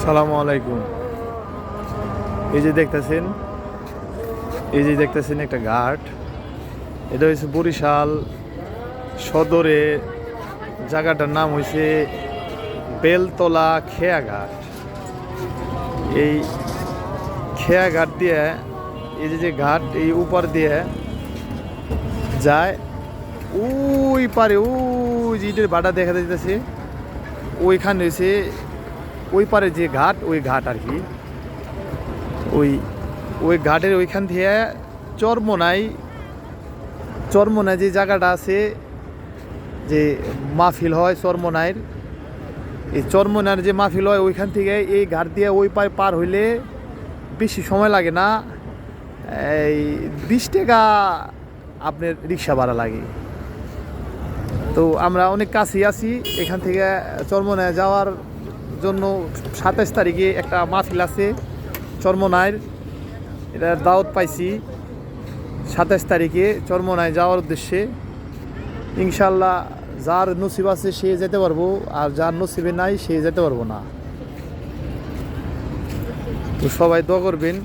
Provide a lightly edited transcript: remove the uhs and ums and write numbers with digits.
সালামু আলাইকুম। এই যে দেখতেছেন একটা ঘাট। এটা হচ্ছে বরিশাল সদরে, জায়গাটার নাম হয়েছে বেলতলা খেয়াঘাট। এই খেয়াঘাট দিয়ে এই যে ঘাট, এই উপর দিয়ে যায় ওই পারে, ওই যে ইটের ভাটা দেখা যাইতেছে, ওইখানে হয়েছে ওই পারে যে ঘাট, ওই ঘাট আর কি। ওই ঘাটের ওইখান থেকে চরমোনাই যে জায়গাটা আছে, যে মাহফিল হয় চরমোনাইয়ের, এই চরমোনাইয়ের যে মাহফিল হয় ওইখান থেকে এই ঘাট দিয়ে ওই পারে পার হইলে বেশি সময় লাগে না, এই 20 টাকা আপনার রিক্সা ভাড়া লাগে। তো আমরা অনেক কাছেই আছি এখান থেকে চরমোনাই যাওয়ার জন্য। 27 তারিখে একটা মাহফিল আছে চরমোনাইয়ের, এটার দাওয়াত পাইছি 27 তারিখে চরমোনাই যাওয়ার উদ্দেশ্যে। ইনশাল্লাহ যার নসিব আছে সে যেতে পারবো, আর যার নসিবে নাই সে যেতে পারবো না। তো সবাই দোয়া করবেন।